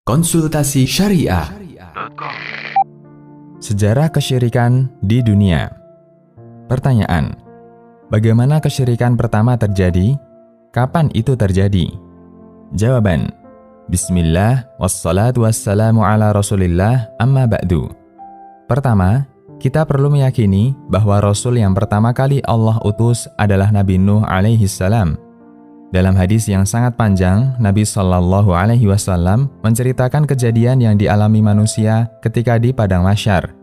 Konsultasi Syariah. Sejarah kesyirikan di dunia. Pertanyaan: bagaimana kesyirikan pertama terjadi? Kapan itu terjadi? Jawaban: Bismillah, wassalatu wassalamu ala rasulillah, amma ba'du. Pertama, kita perlu meyakini bahwa Rasul yang pertama kali Allah utus adalah Nabi Nuh alaihi salam. Dalam hadis yang sangat panjang, Nabi Shallallahu Alaihi Wasallam menceritakan kejadian yang dialami manusia ketika di padang mahsyar.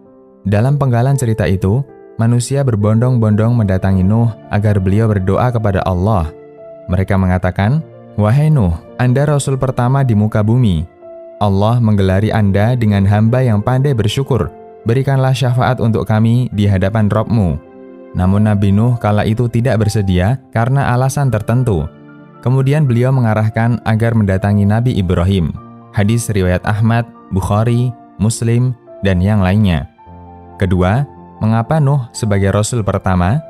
Dalam penggalan cerita itu, manusia berbondong-bondong mendatangi Nuh agar beliau berdoa kepada Allah. Mereka mengatakan, "Wahai Nuh, Anda Rasul pertama di muka bumi. Allah menggelari Anda dengan hamba yang pandai bersyukur. Berikanlah syafaat untuk kami di hadapan Rabb-Mu." Namun Nabi Nuh kala itu tidak bersedia karena alasan tertentu. Kemudian beliau mengarahkan agar mendatangi Nabi Ibrahim. Hadis riwayat Ahmad, Bukhari, Muslim, dan yang lainnya. Kedua, mengapa Nuh sebagai Rasul pertama?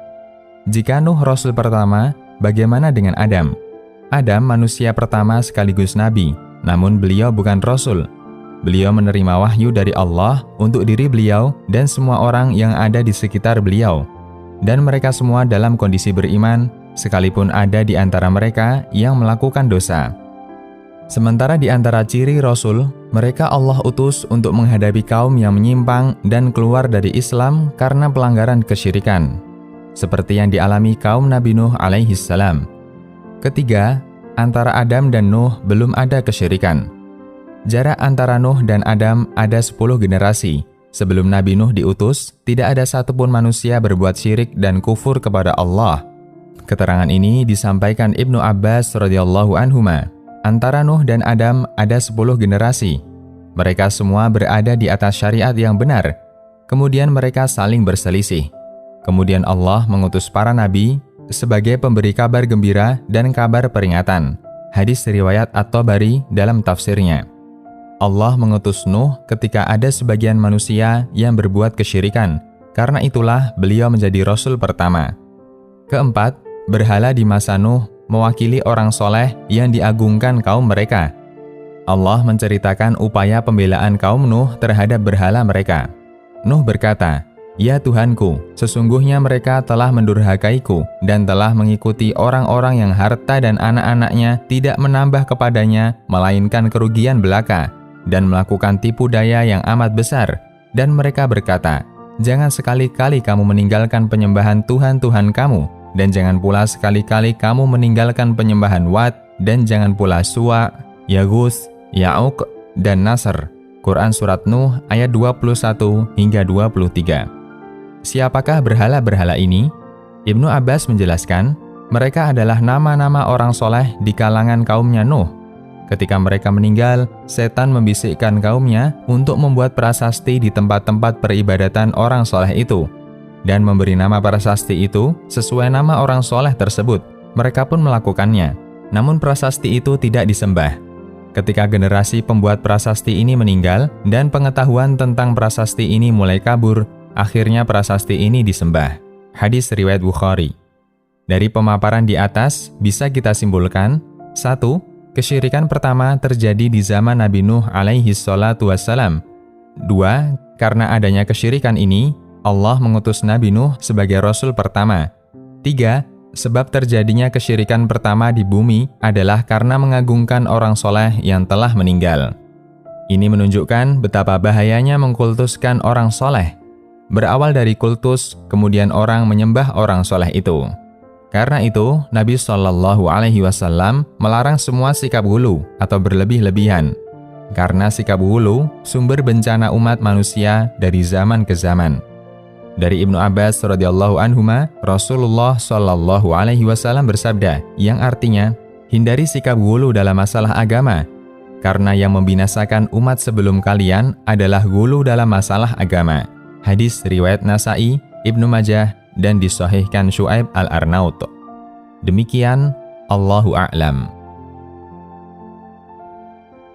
Jika Nuh Rasul pertama, bagaimana dengan Adam? Adam manusia pertama sekaligus Nabi, namun beliau bukan Rasul. Beliau menerima wahyu dari Allah untuk diri beliau dan semua orang yang ada di sekitar beliau. Dan mereka semua dalam kondisi beriman, sekalipun ada di antara mereka yang melakukan dosa. Sementara di antara ciri Rasul, mereka Allah utus untuk menghadapi kaum yang menyimpang dan keluar dari Islam karena pelanggaran kesyirikan, seperti yang dialami kaum Nabi Nuh alaihi salam. Ketiga, antara Adam dan Nuh belum ada kesyirikan. Jarak antara Nuh dan Adam ada 10 generasi. Sebelum Nabi Nuh diutus, tidak ada satupun manusia berbuat syirik dan kufur kepada Allah. Keterangan ini disampaikan Ibnu Abbas radhiyallahu anhuma. Antara Nuh dan Adam ada 10 generasi. Mereka semua berada di atas syariat yang benar. Kemudian mereka saling berselisih. Kemudian Allah mengutus para nabi sebagai pemberi kabar gembira dan kabar peringatan. Hadis riwayat At-Tabari dalam tafsirnya. Allah mengutus Nuh ketika ada sebagian manusia yang berbuat kesyirikan. Karena itulah beliau menjadi Rasul pertama. Keempat, berhala di masa Nuh mewakili orang soleh yang diagungkan kaum mereka. Allah menceritakan upaya pembelaan kaum Nuh terhadap berhala mereka. Nuh berkata, "Ya Tuhanku, sesungguhnya mereka telah mendurhakaiku dan telah mengikuti orang-orang yang harta dan anak-anaknya tidak menambah kepadanya melainkan kerugian belaka dan melakukan tipu daya yang amat besar. Dan mereka berkata, jangan sekali-kali kamu meninggalkan penyembahan Tuhan-Tuhan kamu. Dan jangan pula sekali-kali kamu meninggalkan penyembahan Wat, dan jangan pula Suwa, Yaghus, Ya'uq, dan Nasr." Quran Surat Nuh ayat 21 hingga 23. Siapakah berhala-berhala ini? Ibnu Abbas menjelaskan, mereka adalah nama-nama orang soleh di kalangan kaumnya Nuh. Ketika mereka meninggal, setan membisikkan kaumnya untuk membuat prasasti di tempat-tempat peribadatan orang soleh itu, dan memberi nama prasasti itu sesuai nama orang soleh tersebut. Mereka pun melakukannya, namun prasasti itu tidak disembah. Ketika generasi pembuat prasasti ini meninggal dan pengetahuan tentang prasasti ini mulai kabur, akhirnya prasasti ini disembah. Hadis riwayat Bukhari. Dari pemaparan di atas bisa kita simpulkan: 1. Kesyirikan pertama terjadi di zaman Nabi Nuh alaihi salatu wassalam. 2. Karena adanya kesyirikan ini, Allah mengutus Nabi Nuh sebagai Rasul pertama. 3. Sebab terjadinya kesyirikan pertama di bumi adalah karena mengagungkan orang soleh yang telah meninggal. Ini menunjukkan betapa bahayanya mengkultuskan orang soleh. Berawal dari kultus, kemudian orang menyembah orang soleh itu. Karena itu, Nabi Shallallahu Alaihi Wasallam melarang semua sikap ghulu atau berlebih-lebihan. Karena sikap ghulu sumber bencana umat manusia dari zaman ke zaman. Dari Ibnu Abbas radhiyallahu anhuma, Rasulullah Shallallahu Alaihi Wasallam bersabda, yang artinya, hindari sikap ghulu dalam masalah agama, karena yang membinasakan umat sebelum kalian adalah ghulu dalam masalah agama. Hadis riwayat Nasa'i, Ibnu Majah, dan disahihkan Syu'aib al-Arnaut. Demikian, Allahu a'lam.